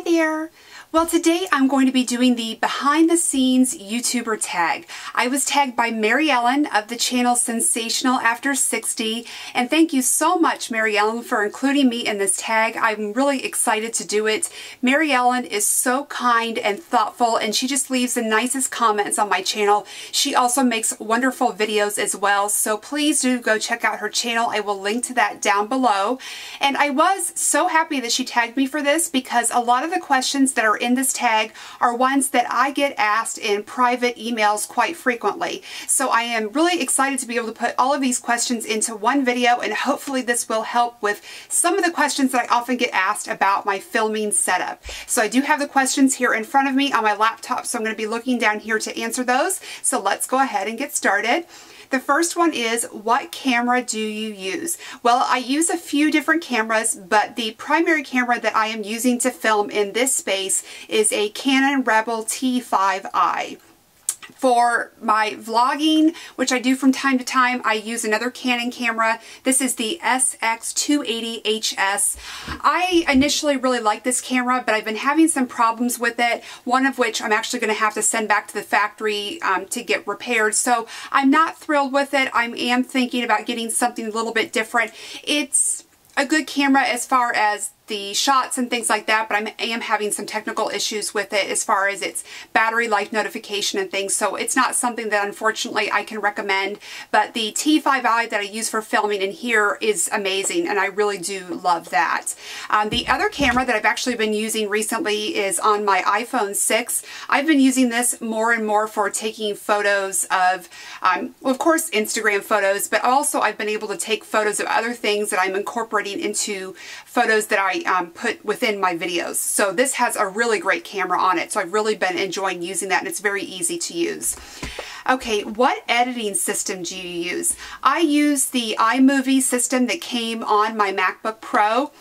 there! Well, today I'm going to be doing the behind the scenes YouTuber tag. I was tagged by MaryEllen of the channel Sensational After 60, and thank you so much, MaryEllen, for including me in this tag. I'm really excited to do it. MaryEllen is so kind and thoughtful, and she just leaves the nicest comments on my channel. She also makes wonderful videos as well, so please do go check out her channel. I will link to that down below. And I was so happy that she tagged me for this because a lot of the questions that are in this tag are ones that I get asked in private emails quite frequently. So I am really excited to be able to put all of these questions into one video, and hopefully this will help with some of the questions that I often get asked about my filming setup. So I do have the questions here in front of me on my laptop, so I'm going to be looking down here to answer those. So let's go ahead and get started. The first one is, what camera do you use? Well, I use a few different cameras, but the primary camera that I am using to film in this space is a Canon Rebel T5i. For my vlogging, which I do from time to time, I use another Canon camera. This is the SX280HS. I initially really liked this camera, but I've been having some problems with it, one of which I'm actually going to have to send back to the factory to get repaired. So I'm not thrilled with it. I am thinking about getting something a little bit different. It's a good camera as far as the shots and things like that, but I am having some technical issues with it as far as its battery life notification and things, so it's not something that unfortunately I can recommend. But the T5i that I use for filming in here is amazing, and I really do love that. The other camera that I've actually been using recently is on my iPhone 6. I've been using this more and more for taking photos of, well, of course, Instagram photos, but also I've been able to take photos of other things that I'm incorporating into photos that I put within my videos. So this has a really great camera on it, so I've really been enjoying using that, and it's very easy to use. Okay, what editing system do you use? I use the iMovie system that came on my MacBook Pro.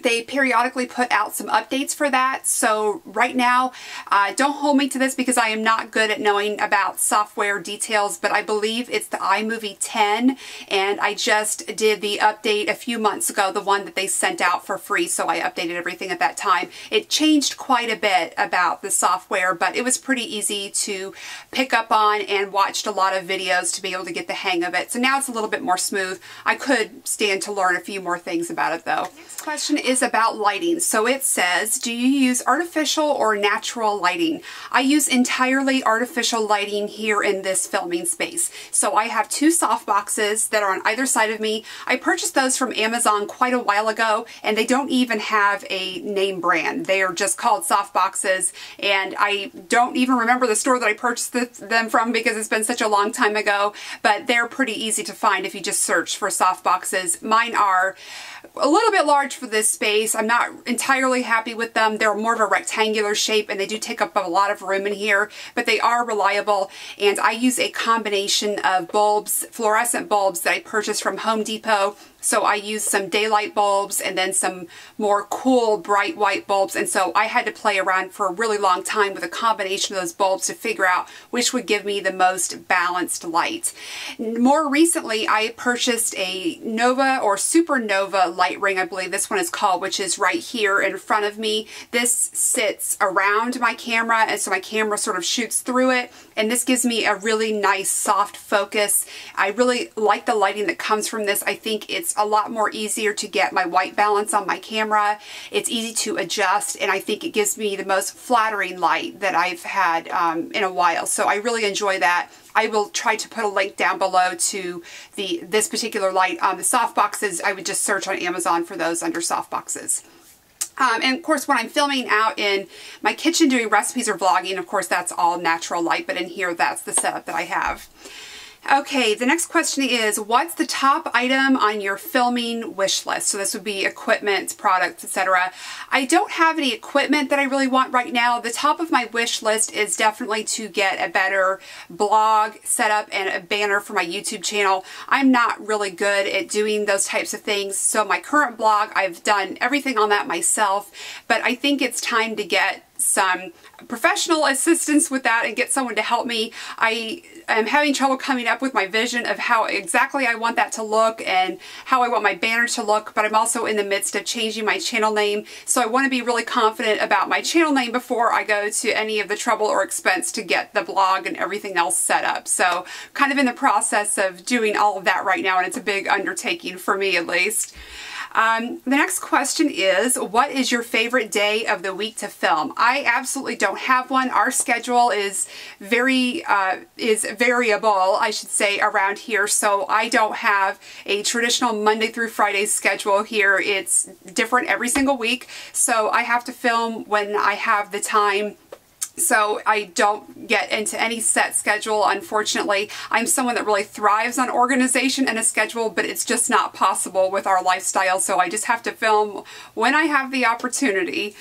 They periodically put out some updates for that, so right now, don't hold me to this because I am not good at knowing about software details, but I believe it's the iMovie 10, and I just did the update a few months ago, the one that they sent out for free, so I updated everything at that time. It changed quite a bit about the software, but it was pretty easy to pick up on, and watched a lot of videos to be able to get the hang of it. So now it's a little bit more smooth. I could stand to learn a few more things about it though. Next question is about lighting. So it says, do you use artificial or natural lighting? I use entirely artificial lighting here in this filming space. So I have two soft boxes that are on either side of me. I purchased those from Amazon quite a while ago, and they don't even have a name brand. They are just called soft boxes, and I don't even remember the store that I purchased them from because it's been such a long time ago, but they're pretty easy to find if you just search for soft boxes. Mine are a little bit large for this space. I'm not entirely happy with them. They're more of a rectangular shape, and they do take up a lot of room in here, but they are reliable. And I use a combination of bulbs, fluorescent bulbs that I purchased from Home Depot. So I used some daylight bulbs and then some more cool bright white bulbs, and so I had to play around for a really long time with a combination of those bulbs to figure out which would give me the most balanced light. More recently, I purchased a Nova or Supernova light ring, I believe this one is called, which is right here in front of me. This sits around my camera, and so my camera sort of shoots through it, and this gives me a really nice soft focus. I really like the lighting that comes from this. I think it's a lot more easier to get my white balance on my camera. It's easy to adjust, and I think it gives me the most flattering light that I've had in a while. So I really enjoy that. I will try to put a link down below to this particular light. The soft boxes, I would just search on Amazon for those under soft boxes. And of course, when I'm filming out in my kitchen doing recipes or vlogging, of course, that's all natural light, but in here, that's the setup that I have. Okay, the next question is, what's the top item on your filming wish list? So this would be equipment, products, etc. I don't have any equipment that I really want right now. The top of my wish list is definitely to get a better blog setup and a banner for my YouTube channel. I'm not really good at doing those types of things. So my current blog, I've done everything on that myself, but I think it's time to get some professional assistance with that and get someone to help me. I am having trouble coming up with my vision of how exactly I want that to look and how I want my banner to look, but I'm also in the midst of changing my channel name, so I want to be really confident about my channel name before I go to any of the trouble or expense to get the blog and everything else set up. So kind of in the process of doing all of that right now, and it's a big undertaking for me at least. The next question is, what is your favorite day of the week to film? I absolutely don't have one. Our schedule is variable, I should say, around here. So I don't have a traditional Monday through Friday schedule here. It's different every single week. So I have to film when I have the time. So I don't get into any set schedule, unfortunately. I'm someone that really thrives on organization and a schedule, but it's just not possible with our lifestyle, so I just have to film when I have the opportunity.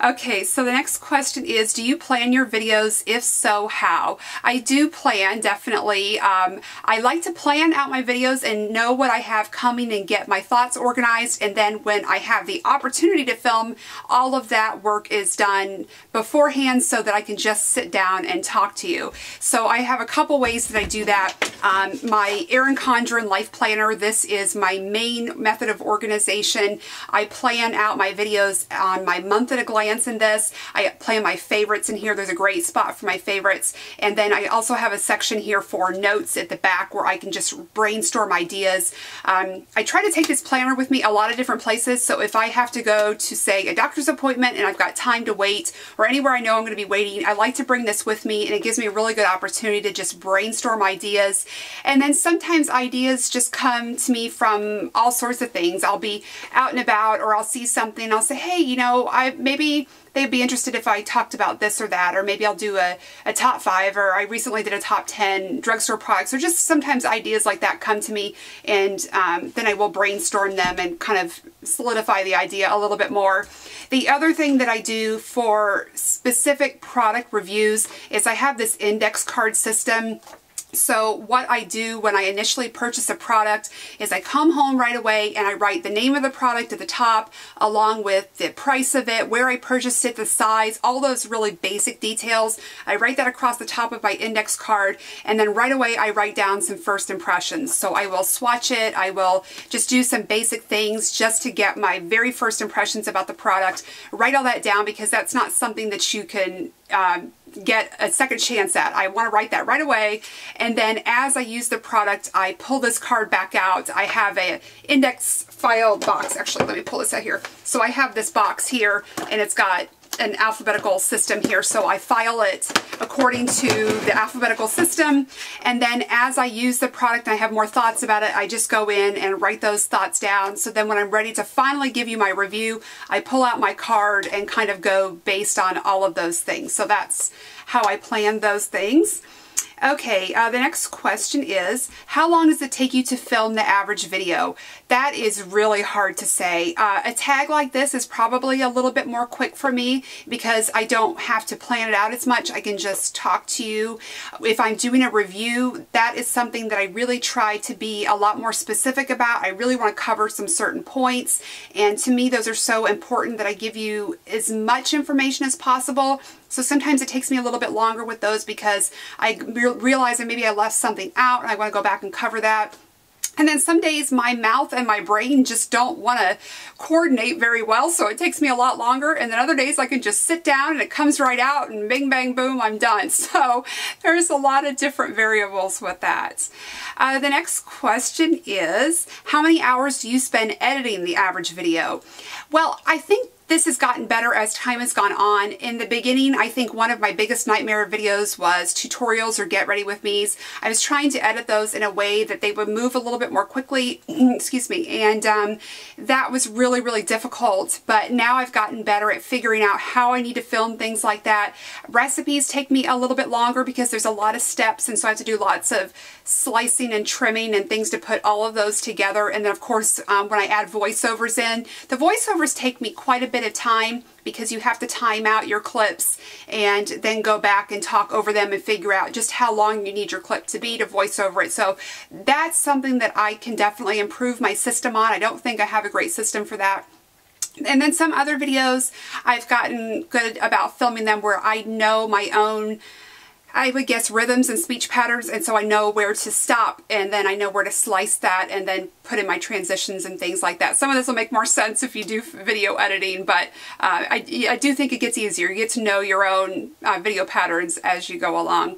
Okay, so the next question is, do you plan your videos? If so, how? I do plan, definitely. I like to plan out my videos and know what I have coming and get my thoughts organized, and then when I have the opportunity to film, all of that work is done beforehand so that I can just sit down and talk to you. So I have a couple ways that I do that. My Erin Condren Life Planner, this is my main method of organization. I plan out my videos on my month at a glance in this. I plan my favorites in here. There's a great spot for my favorites. And then I also have a section here for notes at the back where I can just brainstorm ideas. I try to take this planner with me a lot of different places. So if I have to go to, say, a doctor's appointment and I've got time to wait, or anywhere I know I'm going to be waiting, I like to bring this with me, and it gives me a really good opportunity to just brainstorm ideas. And then sometimes ideas just come to me from all sorts of things. I'll be out and about, or I'll see something and I'll say, hey, you know, maybe they'd be interested if I talked about this or that, or maybe I'll do a top 5, or I recently did a top 10 drugstore products, or just sometimes ideas like that come to me, and then I will brainstorm them and kind of solidify the idea a little bit more. The other thing that I do for specific product reviews is I have this index card system. So what I do when I initially purchase a product is I come home right away and I write the name of the product at the top, along with the price of it, where I purchased it, the size, all those really basic details. I write that across the top of my index card, and then right away I write down some first impressions. So I will swatch it, I will just do some basic things just to get my very first impressions about the product. Write all that down, because that's not something that you can get a second chance at. I want to write that right away, and then as I use the product, I pull this card back out. I have an index file box. Actually, let me pull this out here. So I have this box here, and it's got an alphabetical system here, so I file it according to the alphabetical system, and then as I use the product and I have more thoughts about it, I just go in and write those thoughts down. So then when I'm ready to finally give you my review, I pull out my card and kind of go based on all of those things. So that's how I plan those things. Okay, the next question is, how long does it take you to film the average video? That is really hard to say. A tag like this is probably a little bit more quick for me because I don't have to plan it out as much. I can just talk to you. If I'm doing a review, that is something that I really try to be a lot more specific about. I really want to cover some certain points, and to me those are so important that I give you as much information as possible. So sometimes it takes me a little bit longer with those because I realize that maybe I left something out and I want to go back and cover that. And then some days my mouth and my brain just don't want to coordinate very well, so it takes me a lot longer. And then other days I can just sit down and it comes right out and bing, bang, boom, I'm done. So there's a lot of different variables with that. The next question is, how many hours do you spend editing the average video? Well, I think this has gotten better as time has gone on. In the beginning, I think one of my biggest nightmare videos was tutorials or get ready with me's. I was trying to edit those in a way that they would move a little bit more quickly, excuse me, and that was really, really difficult. But now I've gotten better at figuring out how I need to film things like that. Recipes take me a little bit longer because there's a lot of steps, and so I have to do lots of slicing and trimming and things to put all of those together. And then of course, when I add voiceovers in, the voiceovers take me quite a bit of time because you have to time out your clips and then go back and talk over them and figure out just how long you need your clip to be to voice over it. So that's something that I can definitely improve my system on. I don't think I have a great system for that. And then some other videos I've gotten good about filming them where I know my own, I would guess, rhythms and speech patterns, and so I know where to stop, and then I know where to slice that and then put in my transitions and things like that. Some of this will make more sense if you do video editing, but I do think it gets easier. You get to know your own video patterns as you go along.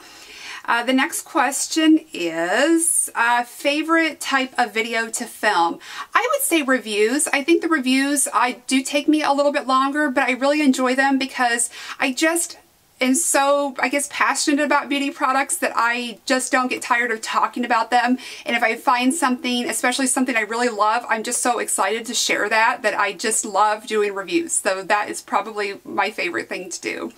The next question is favorite type of video to film. I would say reviews. I think the reviews do take me a little bit longer, but I really enjoy them because I just am so, I guess, passionate about beauty products that I just don't get tired of talking about them. And if I find something, especially something I really love, I'm just so excited to share that I just love doing reviews. So that is probably my favorite thing to do.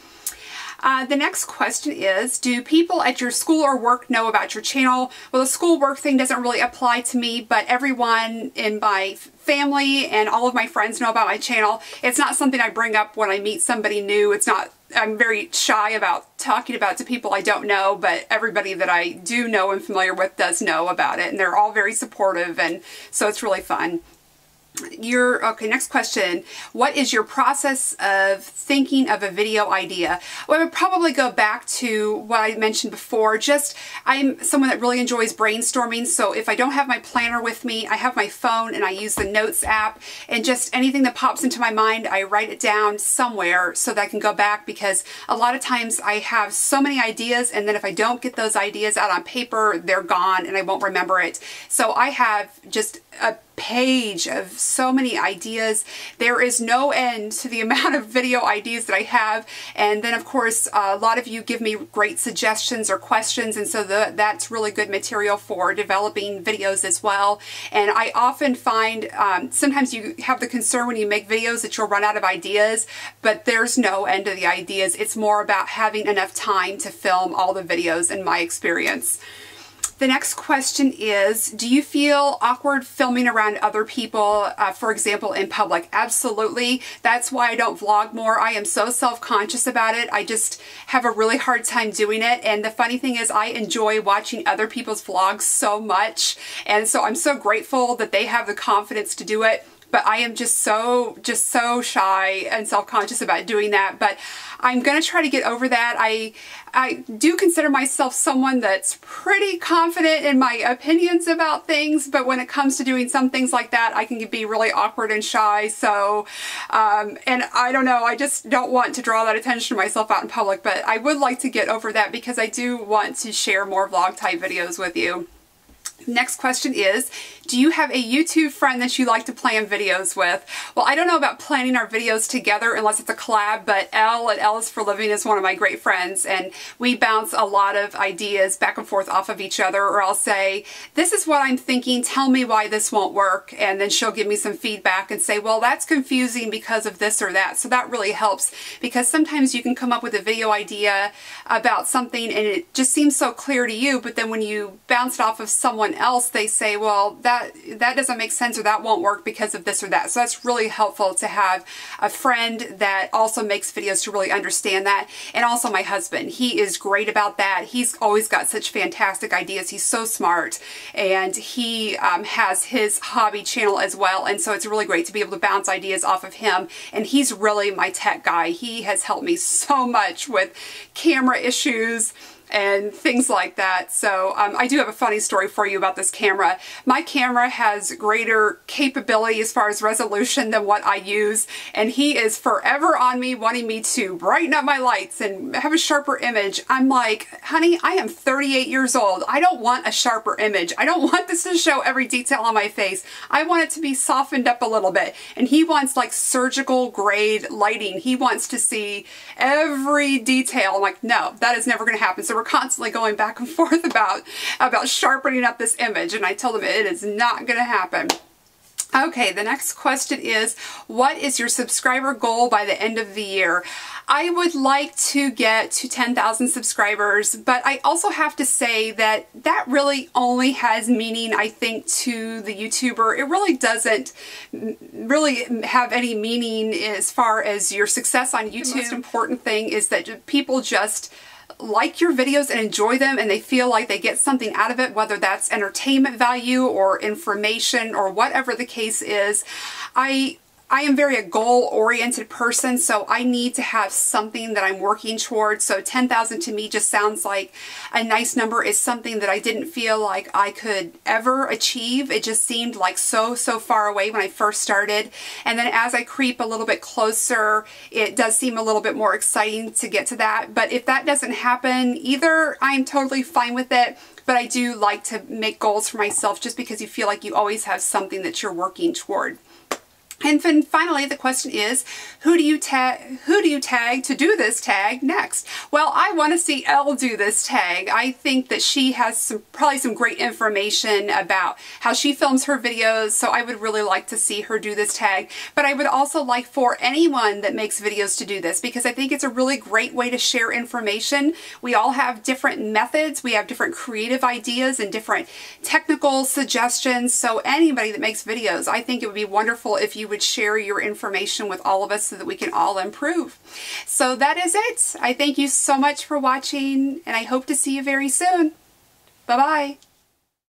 The next question is, do people at your school or work know about your channel? Well, the school work thing doesn't really apply to me, but everyone in my family and all of my friends know about my channel. It's not something I bring up when I meet somebody new. It's not, I'm very shy about talking about it to people I don't know, but everybody that I do know and familiar with does know about it, and they're all very supportive, and so it's really fun. Okay, next question. What is your process of thinking of a video idea? Well, I would probably go back to what I mentioned before. I'm someone that really enjoys brainstorming, so if I don't have my planner with me, I have my phone and I use the Notes app, and just anything that pops into my mind, I write it down somewhere so that I can go back, because a lot of times I have so many ideas, and then if I don't get those ideas out on paper, they're gone and I won't remember it. So I have just a page of so many ideas. There is no end to the amount of video ideas that I have, and then of course a lot of you give me great suggestions or questions, and so that's really good material for developing videos as well. And I often find sometimes you have the concern when you make videos that you'll run out of ideas, but there's no end to the ideas. It's more about having enough time to film all the videos, in my experience. The next question is, do you feel awkward filming around other people, for example, in public? Absolutely. That's why I don't vlog more. I am so self-conscious about it. I just have a really hard time doing it. And the funny thing is, I enjoy watching other people's vlogs so much. And so I'm so grateful that they have the confidence to do it. But I am just so shy and self-conscious about doing that. But I'm going to try to get over that. I do consider myself someone that's pretty confident in my opinions about things, but when it comes to doing some things like that, I can be really awkward and shy. So, and I don't know, I just don't want to draw that attention to myself out in public, but I would like to get over that because I do want to share more vlog type videos with you. Next question is, do you have a YouTube friend that you like to plan videos with? Well, I don't know about planning our videos together unless it's a collab, but Elle at Elle is for Living is one of my great friends, and we bounce a lot of ideas back and forth off of each other, or I'll say, this is what I'm thinking, tell me why this won't work, and then she'll give me some feedback and say, well, that's confusing because of this or that. So that really helps, because sometimes you can come up with a video idea about something and it just seems so clear to you, but then when you bounce it off of someone else, they say, well, that doesn't make sense, or that won't work because of this or that. So that's really helpful to have a friend that also makes videos to really understand that. And also my husband, he is great about that. He's always got such fantastic ideas. He's so smart, and he has his hobby channel as well, and so it's really great to be able to bounce ideas off of him. And he's really my tech guy. He has helped me so much with camera issues and things like that. So I do have a funny story for you about this camera. My camera has greater capability as far as resolution than what I use, and he is forever on me wanting me to brighten up my lights and have a sharper image. I'm like, honey, I am 38 years old. I don't want a sharper image. I don't want this to show every detail on my face. I want it to be softened up a little bit. And he wants like surgical grade lighting. He wants to see every detail. I'm like, no, that is never going to happen. So we're constantly going back and forth about sharpening up this image, and I told him it is not going to happen. Okay, the next question is, what is your subscriber goal by the end of the year? I would like to get to 10,000 subscribers, but I also have to say that that really only has meaning, I think, to the YouTuber. It really doesn't really have any meaning as far as your success on YouTube. The most important thing is that people just like your videos and enjoy them, and they feel like they get something out of it, whether that's entertainment value or information or whatever the case is. I am very a goal-oriented person, so I need to have something that I'm working towards. So 10,000 to me just sounds like a nice number. It's something that I didn't feel like I could ever achieve. It just seemed like so far away when I first started. And then as I creep a little bit closer, it does seem a little bit more exciting to get to that. But if that doesn't happen either, I'm totally fine with it. But I do like to make goals for myself just because you feel like you always have something that you're working toward. And then finally, the question is, who do you tag to do this tag next? Well, I want to see Elle do this tag. I think that she has probably some great information about how she films her videos, so I would really like to see her do this tag. But I would also like for anyone that makes videos to do this, because I think it's a really great way to share information. We all have different methods, we have different creative ideas and different technical suggestions, so anybody that makes videos, I think it would be wonderful if you would share your information with all of us so that we can all improve. So that is it. I thank you so much for watching, and I hope to see you very soon. Bye-bye.